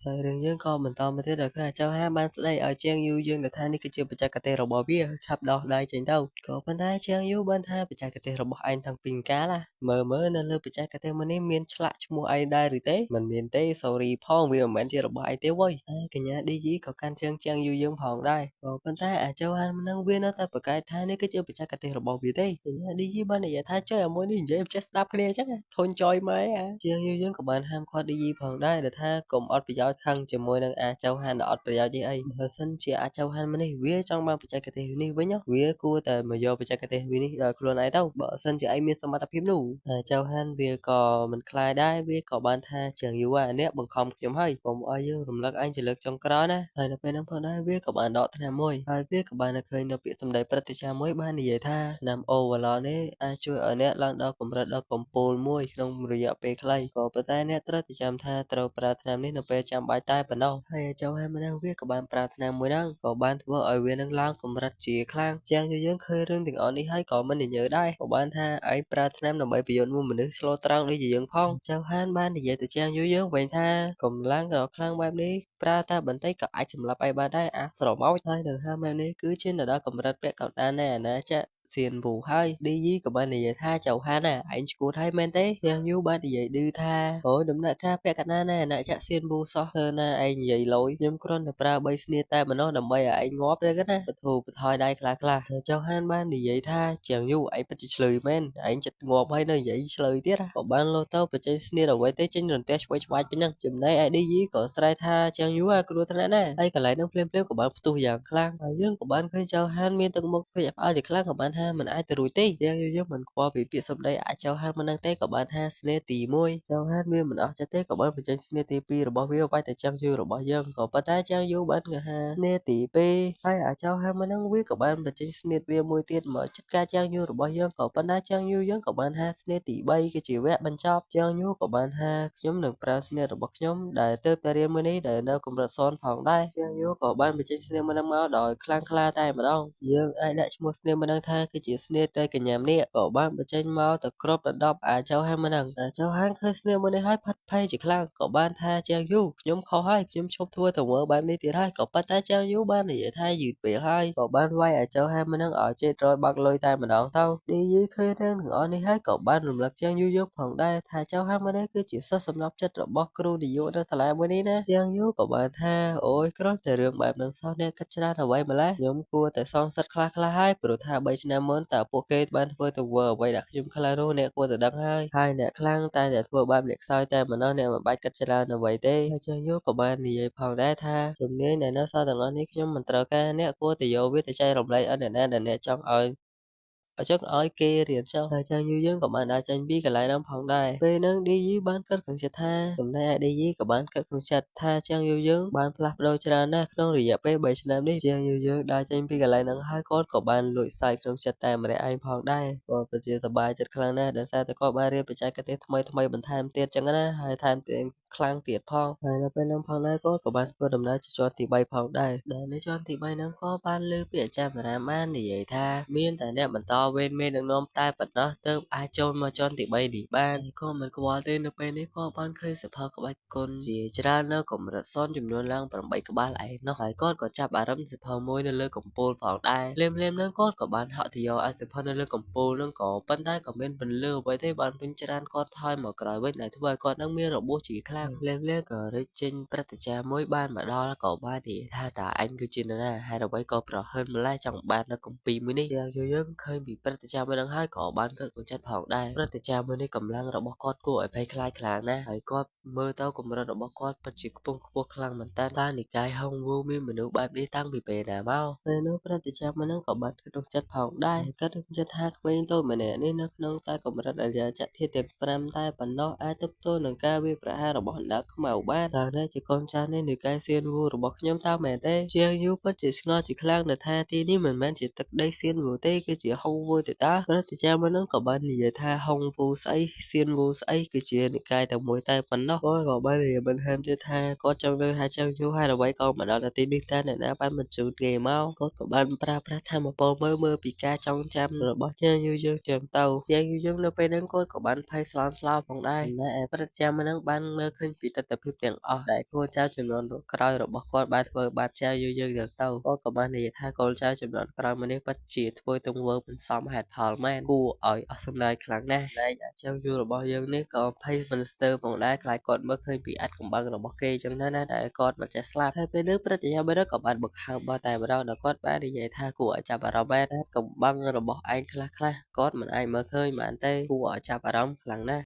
Rồiរឿងយើងក៏បន្តមកទៀតដោយឃើញអាចៅហាបានស្ដីឲ្យជាងយូយើងដែលថានេះគឺជាបច្ចេកទេសរបស់វាឆាប់ដោះដៃចេញទៅក៏ប៉ុន្តែជាងយូបានថាបច្ចេកទេសរបស់ឯងតាំងពីកាលមើលនៅលើបច្ចេកទេសមួយនេះមានឆ្លាក់ឈ្មោះឯងដែរឬទេមិនមានទេ sorry ផងវាមិនមែនជារបស់ឯងទេវ៉ៃហើយកញ្ញាឌីជីក៏កាន់ជើងជាងយូយើងផងដែរក៏ប៉ុន្តែអាចៅហាននឹងវានៅតែប្រកែកថានេះគឺជាបច្ចេកទេសរបស់វាទេកញ្ញាឌីជីបាននិយាយថាចុយអាមួយនេះនិយាយចេះស្ដាប់គ្នាអញ្ចឹងធុញចយម៉ែជាងយូយើងក៏បានហាមឃាត់ឌីជីផងដែរដែលថាកុំអត់ប្រយោជន៍ខឹងជាមួយនឹងអាចៅហានដែលអត់ប្រយោជន៍នេះអីបើសិនជាអាចៅហានម្នេះវាចង់បានបច្ចេកទេសនេះវិញវាគួរតែមកយកបច្ចេកទេសវានេះដល់ខ្លួនឯងទៅបើសិនជាឯងមានសមត្ថភាពនោះអាចៅហានវាក៏មិនខ្លាចដែរវាក៏បានថាជាងយូអ្នកបង្ខំខ្ញុំហើយកុំឲ្យយើងរំលឹកឯងជាលើកចុងក្រោយណាហើយនៅពេលហ្នឹងផងដែរវាក៏បានដកថ្នាំមួយហើយវាក៏បានឃើញនៅពាក្យសម្ដីព្រឹទ្ធាចារ្យមួយបាននិយាយថាថ្នាំអូវ៉ាឡននេះអាចជួយឲ្យអ្នកឡើងដល់កម្រិតដ៏កំពូលមួយក្នុងរយៈពេលខ្លីក៏ប៉ុន្តែអ្នកត្រូវតែចាំថាត្រូវប្រើថ្នាំនេះនៅពេលចាំបាច់តែប៉ុណ្ណោះហើយចៅហាមម្នាក់វាក៏បានប្រើថ្នាំមួយហ្នឹងក៏បានធ្វើឲ្យវានឹងឡើងកម្រិតជាខ្លាំងជាងយើងឃើញរឿងទាំងអស់នេះហើយក៏មិនញញើដែរក៏បានថាឯងប្រើថ្នាំដើម្បីប្រយោជន៍មួយមនុស្សឆ្លូតត្រង់ដូចជាយើងផងចៅហានបាននិយាយទៅជាងយើងវិញថាកម្លាំងដ៏ខ្លាំងបែបនេះប្រើតែបន្តិចក៏អាចសម្លាប់ឯងបានដែរអាស្រមោចហើយនៅហាមបែបនេះគឺជានៅដល់កម្រិតពាក់កណ្ដាលនៃអាណាចក្រសៀនវូហើយឌីយីក៏បាននិយាយថាចៅហានឯងឈួតហើយមែនទេជាងយូបាននិយាយឌឺថាអូយដំណាក់កាលពាក់កណ្ដាលនៃអាណាចក្រសៀនវូសោះធ្វើណាឯងនិយាយលយខ្ញុំគ្រាន់តែប្រើបីស្នៀតតែម្ដងដើម្បីឲ្យឯងងាប់ទេណាបធូរបន្ថយដៃខ្លះចៅហានបាននិយាយថាជាងយូឯងពិតជាឆ្លើយមែនឯងចិត្តងាប់ហើយនៅនិយាយឆ្លើយទៀតក៏បានលោទៅបច្ចេកស្នៀតអ្វីទេចេញរន្ទះឆ្វេងឆ្វាយពេញហ្នឹងចំណែកឯឌីយីក៏ស្រែកថាជាងយូគ្រោះថ្នាក់ណាស់ហើយកន្លែងហ្នឹងភ្លាមក៏បានផ្ទុះយ៉ាងខ្លាំងហើយយើងក៏បានឃើញចៅហានមានទឹកមុខភ្ញាក់ផ្អើលជាខ្លាំងក៏បានថាមិនអាចទៅរួចទេយើងមិនខ្វល់ពីពាក្យសម្ដីអាចៅហានមិនហ្នឹងទេក៏បានថាស្នេហ៍ទី1ចៅហានវាមិនអស់ចិត្តទេក៏បានបញ្ចេញស្នេហ៍ទី2របស់វាវាយតែចាំងយូរបស់យើងក៏ប៉ុន្តែចាំងយូបានគេថាស្នេហ៍ទី2ហើយអាចៅហានមិនហ្នឹងវាក៏បានបញ្ចេញស្នេហ៍វាមួយទៀតមកចិត្តការចាំងយូរបស់យើងក៏ប៉ុន្តែចាំងយូយើងក៏បានថាស្នេហ៍ទី3គឺជាវគ្គបញ្ចប់ចាំងយូក៏បានថាខ្ញុំនឹងប្រើស្នេហ៍របស់ខ្ញុំដែលទើបតែរៀនមួយនេះដែលនៅកម្រិតសនផងដែរចាំងយូក៏បានបញ្ចេញស្នេហ៍មួយហ្នឹងមកដោយខ្លាំងក្លាតែម្ដងយើងអាចដាក់ឈ្មោះស្នេហ៍មួយហ្នឹងថាគឺជាស្នេហ៍ទៅកញ្ញាម្នាក់ក៏បានបញ្ចេញមកទៅគ្របដណ្ដប់អាចៅហានមួយហ្នឹងអាចៅហានឃើញស្នេហ៍មួយនេះហើយផិតភ័យជាខ្លាំងក៏បានថាជាងយូខ្ញុំខុសហើយខ្ញុំឈប់ធ្វើទៅមើលបែបនេះទៀតហើយក៏ប៉ុន្តែជាងយូបាននិយាយថាយឺតពេលហើយក៏បានវាយអាចៅហានមួយហ្នឹងឲ្យចេះរយបាក់លុយតែម្ដងទៅឌីយីឃើញរឿងទាំងអស់នេះហើយក៏បានរំលឹកជាងយូយកផងដែរថាចៅហានមួយនេះគឺជាសិស្សសំណប់ចិត្តរបស់គ្រូនាយកនៅសាលាមួយនេះណាជាងយូក៏បានថាអូយគ្រាន់តែរឿងបែបហ្នឹងសោះអ្នកគិតច្រើនអ្វីម្ល៉េះខ្ញុំគួរតែសងសឹកខ្លះហើយព្រោះថា3ឆ្នាំមុនតើពួកគេបានធ្វើទៅធ្វើអ្វីដែលខ្ញុំខ្លាំងនោះអ្នកគួរតែដឹងហើយអ្នកខ្លាំងតែធ្វើបែបអ្នកខ្សោយតែម្ដងអ្នកមិនបាច់គិតច្រើនអ្វីទេហើយចឹងយូក៏បាននិយាយផងដែរថាជំនាញដែលនៅសល់ទាំងអស់នេះខ្ញុំមិនត្រូវការអ្នកគួរតែយកវាទៅចែករំលែកឲ្យអ្នកណាដែលអ្នកចង់ឲ្យអញ្ចឹងឲ្យគេរៀនចុះហើយចឹងយូយើងក៏បានដើរចេញពីកន្លែងហ្នឹងផងដែរពេលហ្នឹងឌីយីបានគិតក្នុងចិត្តថាចំណែកឯឌីយីក៏បានគិតក្នុងចិត្តថាចឹងយូយើងបានផ្លាស់ប្ដូរច្រើនណាស់ក្នុងរយៈពេល3ឆ្នាំនេះចឹងយូយើងដើរចេញពីកន្លែងហ្នឹងហើយគាត់ក៏បានលួចសើចក្នុងចិត្តតែម្នាក់ឯងផងដែរគាត់ពិតជាសប្បាយចិត្តខ្លាំងណាស់ដោយសារតែគាត់បានរៀនបច្ចេកទេសថ្មីបន្ថែមទៀតចឹងណាហើយថែមទាំងខ្លាំងទៀតផងហើយនៅពេលហ្នឹងផងដែរគាត់ក៏បានធ្វើដំណើរជាជាន់ទី3ផងដែរដែលនៅជាន់ទី3ហ្នឹងក៏បានលើពាក្យអាចារ្យតារាបាននិយាយថាមានតែអ្នកបន្តវេនមេដឹកនាំតែប៉ុណ្ណោះទើបអាចចូលមកជាន់ទី3នេះបានក៏មិនខ្វល់ទេនៅពេលនេះក៏បានឃើញសភៅក្បាច់គុណជាច្រើននៅកម្រិតសុនចំនួនឡើង8ក្បាលឯណោះហើយគាត់ក៏ចាប់អារម្មណ៍សភៅមួយនៅលើកំពូលផងដែរភ្លាមហ្នឹងគាត់ក៏បានហក់ទៅយកអាសភៅនៅលើកំពូលហ្នឹងក៏ប៉ុន្តែក៏មានពន្លឺអ្វីទេបានពេញច្រើនគាត់ថយមកក្រោយវិញដែលធ្វើឲ្យគាត់នឹងមានរបួសជាខ្លាំងភ្លាមក៏រឹកចេញព្រឹត្តិការណ៍មួយបានមកដល់ក៏បាននិយាយថាតើអញគឺជានរណាហេតុអ្វីក៏ប្រហិនម្ល៉េះចង់បាននៅគម្ពីរមួយនេះយើងឃើញពីព្រឹត្តិការណ៍មួយហ្នឹងហើយក៏បានគិតក្នុងចិត្តផងដែរព្រឹត្តិការណ៍មួយនេះកម្លាំងរបស់គាត់គួរឲ្យភ័យខ្លាចខ្លាំងណាស់ហើយគាត់មើលទៅកម្រិតរបស់គាត់ពិតជាខ្ពង់ខ្ពស់ខ្លាំងមែនតើនិកាយហុងវូមានមនុស្សបែបនេះតាំងពីពេលណាមកពេលនោះព្រឹត្តិការណ៍មួយហ្នឹងក៏បានគិតក្នុងចិត្តផងដែរគិតក្នុងចិត្តថាក្មេងតូចម្នាក់នេះនៅក្នុងតែកម្រិតអរិយចក្រធាតុទាំង5តែប៉ុណ្ណោះអាចទប់ទល់នឹងការវាយប្រហាររបស់អណ្ដើកខ្មៅបានតើនេះជាកូនចៅនៃនិកាយសៀនវូរបស់ខ្ញុំតើមែនទេជាងយូពិតជាស្ងល់ជាខ្លាំងដែលថាទីនេះមិនមែនជាទឹកដីសៀនវូទេគឺជាហុងវូទេតើព្រឹត្តិការណ៍មួយហ្នឹងក៏បាននិយាយថាហុងវូស្អីសៀនវូស្អីគឺជានិកាយតែមួយតែប៉ុណ្ណោះគាត់ក៏បាននិយាយបន្ថែមទៀតថាគាត់ចង់ដឹងថាចៅយូហេតុអ្វីក៏មកដល់ទីនេះតើអ្នកណាបានបញ្ជូនគេមកគាត់ក៏បានប្រើប្រាស់ធម៌ពលមើលពីការចងចាំរបស់ជាងយូយើងចឹងទៅជាងយូយើងនៅពេលហ្នឹងគាត់ក៏បានភ័យស្លន់ស្លោផងដែរតែឯព្រឹត្តិការណ៍មួយហ្នឹងបានមើល ឃើញពីទស្សនភាពទាំងអស់ដែលកូនចៅជំនាន់ក្រោយរបស់គាត់បានធ្វើបែបចែវយូរយើងទៅគាត់ក៏បាននិយាយថាកូនចៅជំនាន់ក្រោយមកនេះពិតជាធ្វើទង្វើមិនសមហេតុផលមែនគួរឲ្យអស់សំណើចខ្លាំងណាស់តែអាចារ្យយូររបស់យើងនេះក៏ភ័យមិនស្ទើរផងដែរខ្លាចគាត់មើលឃើញពីអាចកំបាំងរបស់គេចឹងទៅណាដែលគាត់មិនចេះស្លាប់ហើយពេលនេះព្រឹទ្ធាចារ្យបុរសក៏បានបង្ហើបមកតែម្ដងដល់គាត់បាននិយាយថាគួរឲ្យចាប់អារម្មណ៍មែនកំបាំងរបស់ឯងខ្លះគាត់មិនអាចមើលឃើញបានទេគួរឲ្យចាប់អារម្មណ៍ខ្លាំងណាស់